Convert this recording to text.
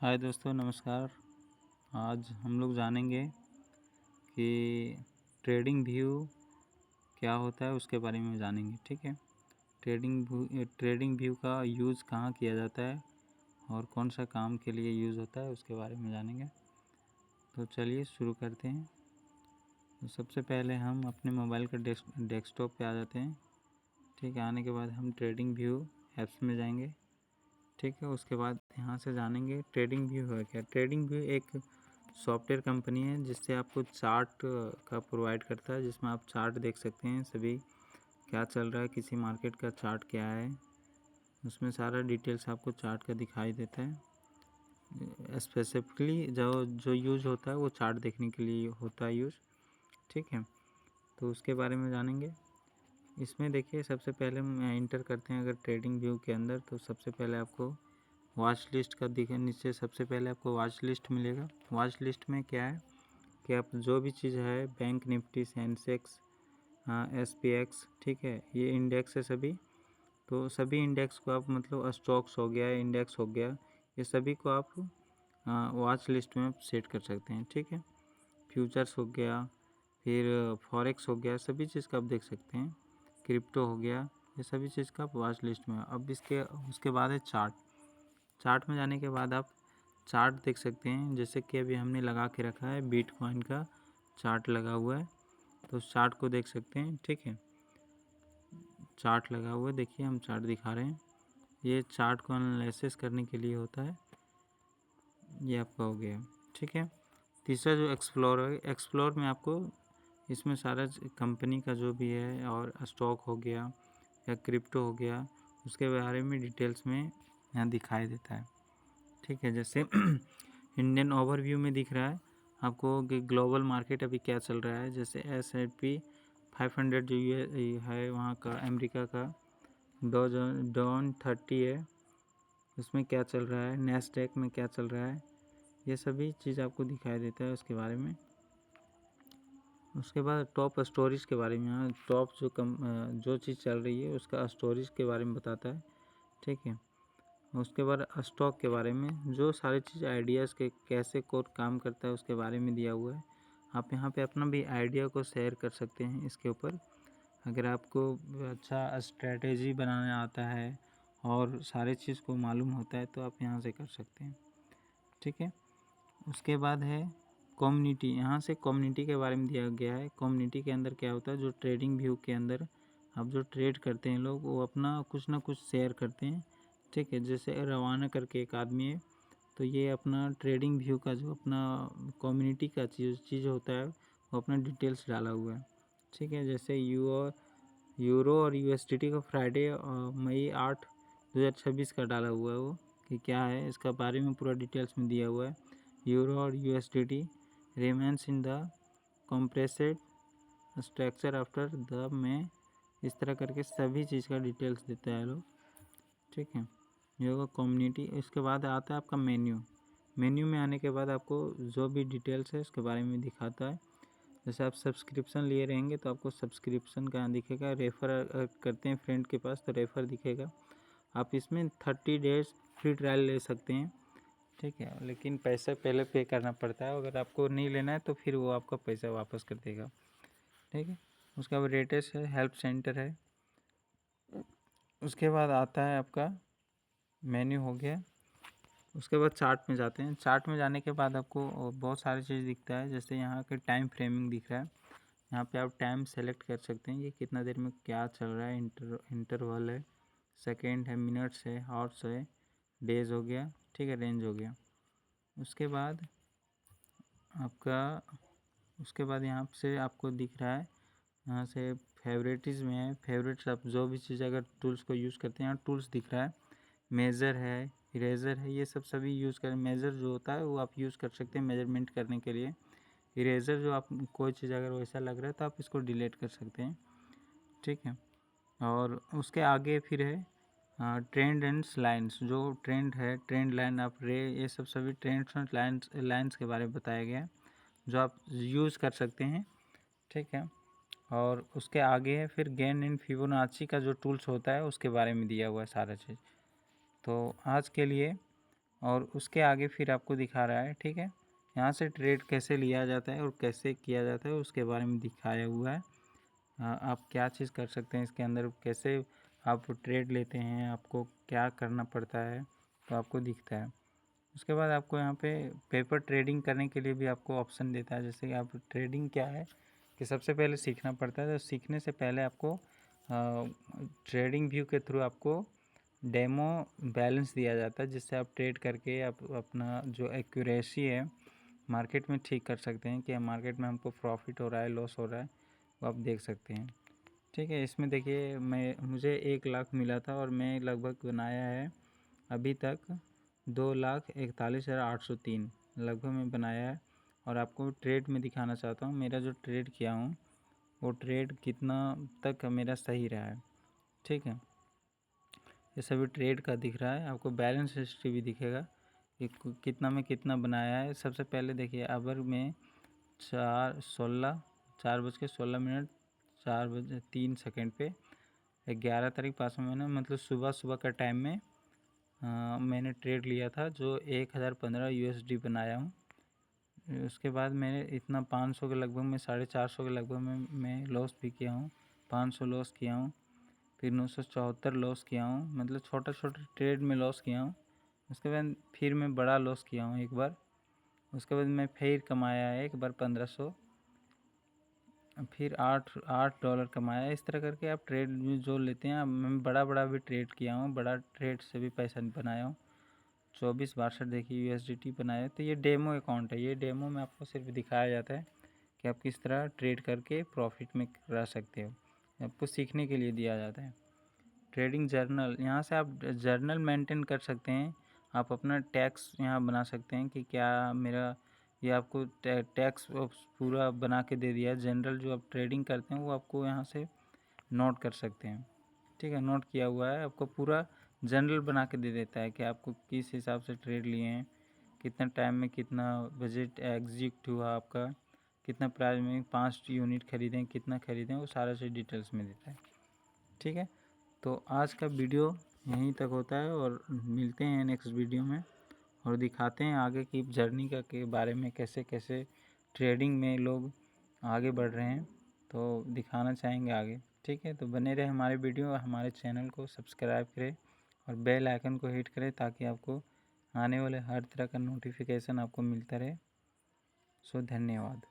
हाय दोस्तों, नमस्कार। आज हम लोग जानेंगे कि ट्रेडिंग व्यू क्या होता है, उसके बारे में जानेंगे। ठीक है। ट्रेडिंग व्यू का यूज़ कहाँ किया जाता है और कौन सा काम के लिए यूज़ होता है, उसके बारे में जानेंगे। तो चलिए शुरू करते हैं। तो सबसे पहले हम अपने मोबाइल का डेस्कटॉप पे आ जाते हैं। ठीक है। आने के बाद हम ट्रेडिंग व्यू ऐप्स में जाएंगे। ठीक है। उसके बाद यहाँ से जानेंगे ट्रेडिंग व्यू है क्या। ट्रेडिंग व्यू एक सॉफ्टवेयर कंपनी है जिससे आपको चार्ट का प्रोवाइड करता है, जिसमें आप चार्ट देख सकते हैं सभी क्या चल रहा है, किसी मार्केट का चार्ट क्या है, उसमें सारा डिटेल्स आपको चार्ट का दिखाई देता है। स्पेसिफिकली जो यूज़ होता है वो चार्ट देखने के लिए होता है यूज़। ठीक है। तो उसके बारे में जानेंगे। इसमें देखिए, सबसे पहले हम इंटर करते हैं अगर ट्रेडिंग व्यू के अंदर, तो सबसे पहले आपको वॉच लिस्ट का दिखे नीचे सबसे पहले आपको वॉच लिस्ट मिलेगा। वॉच लिस्ट में क्या है कि आप जो भी चीज़ है, बैंक निफ्टी, सेंसेक्स, SPX, ठीक है, ये इंडेक्स है सभी। तो सभी इंडेक्स को आप मतलब स्टॉक्स हो गया, इंडेक्स हो गया, ये सभी को आप वॉच लिस्ट में सेट कर सकते हैं। ठीक है। फ्यूचर्स हो गया, फिर फॉरेक्स हो गया, सभी चीज़ का आप देख सकते हैं। क्रिप्टो हो गया, ये सभी चीज़ का आप वॉच लिस्ट में। अब उसके बाद है चार्ट। चार्ट में जाने के बाद आप चार्ट देख सकते हैं। जैसे कि अभी हमने लगा के रखा है, बिटकॉइन का चार्ट लगा हुआ है, तो उस चार्ट को देख सकते हैं। ठीक है। चार्ट लगा हुआ है, देखिए हम चार्ट दिखा रहे हैं। ये चार्ट को एनालिसिस करने के लिए होता है। ये आपका हो गया। ठीक है। तीसरा जो एक्सप्लोर है, एक्सप्लोर में आपको इसमें सारा कंपनी का जो भी है और स्टॉक हो गया या क्रिप्टो हो गया, उसके बारे में डिटेल्स में यहाँ दिखाई देता है। ठीक है। जैसे इंडियन ओवरव्यू में दिख रहा है आपको कि ग्लोबल मार्केट अभी क्या चल रहा है। जैसे S&P 500 जो ये है वहाँ का, अमेरिका का डॉन 30 है, उसमें क्या चल रहा है, नैस्डैक में क्या चल रहा है, ये सभी चीज़ आपको दिखाई देता है उसके बारे में। उसके बाद टॉप स्टोरीज के बारे में, टॉप जो चीज़ चल रही है उसका स्टोरीज के बारे में बताता है। ठीक है। उसके बाद स्टॉक के बारे में जो सारी चीज़ आइडियाज़ के कैसे कोड काम करता है उसके बारे में दिया हुआ है। आप यहाँ पे अपना भी आइडिया को शेयर कर सकते हैं इसके ऊपर। अगर आपको अच्छा स्ट्रेटेजी बनाना आता है और सारे चीज़ को मालूम होता है तो आप यहाँ से कर सकते हैं। ठीक है। उसके बाद है कम्युनिटी। यहाँ से कम्युनिटी के बारे में दिया गया है। कम्युनिटी के अंदर क्या होता है, जो ट्रेडिंग व्यू के अंदर आप जो ट्रेड करते हैं लोग, वो अपना कुछ ना कुछ शेयर करते हैं। ठीक है। जैसे रवाना करके एक आदमी है, तो ये अपना ट्रेडिंग व्यू का जो अपना कम्युनिटी का चीज़ होता है वो अपना डिटेल्स डाला हुआ है। ठीक है। जैसे यूरो और USDT का फ्राइडे मई 8 2026 का डाला हुआ है वो, कि क्या है इसका बारे में पूरा डिटेल्स में दिया हुआ है। यूरो और USDT remains in the compressed structure after the में, इस तरह करके सभी चीज़ का डिटेल्स देता है लोग। ठीक है। ये होगा कम्युनिटी। इसके बाद आता है आपका मेन्यू। मेन्यू में आने के बाद आपको जो भी डिटेल्स है उसके बारे में दिखाता है। जैसे आप सब्सक्रिप्शन लिए रहेंगे तो आपको सब्सक्रिप्शन का दिखेगा। रेफ़र करते हैं फ्रेंड के पास तो रेफ़र दिखेगा। आप इसमें 30 डेज़ फ्री ट्रायल ले सकते हैं। ठीक है। लेकिन पैसा पहले पे करना पड़ता है। अगर आपको नहीं लेना है तो फिर वो आपका पैसा वापस कर देगा। ठीक है। उसके बाद रेटेस है, हेल्प सेंटर है। उसके बाद आता है आपका मेन्यू हो गया। उसके बाद चार्ट में जाते हैं। चार्ट में जाने के बाद आपको बहुत सारी चीज़ दिखता है। जैसे यहाँ के टाइम फ्रेमिंग दिख रहा है। यहाँ पे आप टाइम सेलेक्ट कर सकते हैं कि कितना देर में क्या चल रहा है। इंटरवल है, सेकेंड है, मिनट्स है, आवर्स है, डेज हो गया। ठीक है। रेंज हो गया। उसके बाद यहाँ से आपको दिख रहा है, यहाँ से फेवरेटिज़ में है। फेवरेट्स आप जो भी चीज़ अगर टूल्स को यूज़ करते हैं, यहाँ टूल्स दिख रहा है। मेज़र है, इरेज़र है, ये सब सभी यूज़ करें। मेज़र जो होता है वो आप यूज़ कर सकते हैं मेजरमेंट करने के लिए। इरेज़र जो आप कोई चीज़ अगर वैसा लग रहा है तो आप इसको डिलीट कर सकते हैं। ठीक है। और उसके आगे फिर है ट्रेंड एंड लाइन्स। जो ट्रेंड है, ट्रेंड लाइन, आप ये सब सभी ट्रेंड्स और लाइन्स के बारे में बताया गया है जो आप यूज़ कर सकते हैं। ठीक है। और उसके आगे है फिर गेन इन फिबोनाची का जो टूल्स होता है उसके बारे में दिया हुआ है सारा चीज़। तो आज के लिए और उसके आगे फिर आपको दिखा रहा है, ठीक है। यहाँ से ट्रेड कैसे लिया जाता है और कैसे किया जाता है उसके बारे में दिखाया हुआ है। आप क्या चीज़ कर सकते हैं इसके अंदर, कैसे आप ट्रेड लेते हैं, आपको क्या करना पड़ता है, तो आपको दिखता है। उसके बाद आपको यहाँ पे पेपर ट्रेडिंग करने के लिए भी आपको ऑप्शन देता है। जैसे कि आप ट्रेडिंग क्या है कि सबसे पहले सीखना पड़ता है, तो सीखने से पहले आपको ट्रेडिंग व्यू के थ्रू आपको डेमो बैलेंस दिया जाता है, जिससे आप ट्रेड करके आप अपना जो एक्यूरेसी है मार्केट में ठीक कर सकते हैं कि मार्केट में हमको प्रॉफिट हो रहा है, लॉस हो रहा है, वो आप देख सकते हैं, ठीक है। इसमें देखिए मुझे 1 लाख मिला था और मैं लगभग बनाया है अभी तक 2,41,803 लगभग मैं बनाया है। और आपको ट्रेड में दिखाना चाहता हूँ मेरा जो ट्रेड किया हूँ वो ट्रेड कितना तक मेरा सही रहा है, ठीक है। ये सभी ट्रेड का दिख रहा है, आपको बैलेंस हिस्ट्री भी दिखेगा कि कितना में कितना बनाया है। सबसे पहले देखिए अबर में 4:16 4:03 पे 11 तारीख 5वां महीना, मतलब सुबह का टाइम में मैंने ट्रेड लिया था जो 1015 USD बनाया हूँ। उसके बाद मैंने इतना 500 के लगभग में 450 के लगभग में मैं लॉस भी किया हूँ, 500 लॉस किया हूँ, फिर 974 लॉस किया हूँ, मतलब छोटा ट्रेड में लॉस किया हूँ। उसके बाद फिर मैं बड़ा लॉस किया हूँ एक बार। उसके बाद मैं फिर कमाया है एक बार 1500, फिर $8 कमाया। इस तरह करके आप ट्रेड में जो लेते हैं, मैं बड़ा भी ट्रेड किया हूँ, बड़ा ट्रेड से भी पैसा बनाया हूँ। 2462 देखिए USDT बनाया। तो ये डेमो अकाउंट है, ये डेमो में आपको सिर्फ दिखाया जाता है कि आप किस तरह ट्रेड करके प्रॉफिट में रह सकते हो, आपको सीखने के लिए दिया जाता है। ट्रेडिंग जर्नल, यहाँ से आप जर्नल मेंटेन कर सकते हैं, आप अपना टैक्स यहाँ बना सकते हैं कि क्या मेरा, ये आपको टैक्स पूरा बना के दे दिया है। जनरल जो आप ट्रेडिंग करते हैं वो आपको यहाँ से नोट कर सकते हैं, ठीक है। नोट किया हुआ है, आपको पूरा जनरल बना के दे देता है कि आपको किस हिसाब से ट्रेड लिए हैं, कितना टाइम में कितना बजट एग्जीक्यूट हुआ आपका, कितना प्राइस में 5 यूनिट खरीदें, कितना खरीदें, वो सारा चीज़ डिटेल्स में देता है, ठीक है। तो आज का वीडियो यहीं तक होता है और मिलते हैं नेक्स्ट वीडियो में और दिखाते हैं आगे की जर्नी का के बारे में, कैसे कैसे ट्रेडिंग में लोग आगे बढ़ रहे हैं, तो दिखाना चाहेंगे आगे, ठीक है। तो बने रहे हमारे वीडियो, हमारे चैनल को सब्सक्राइब करें और बेल आइकन को हिट करें ताकि आपको आने वाले हर तरह का नोटिफिकेशन आपको मिलता रहे। सो धन्यवाद।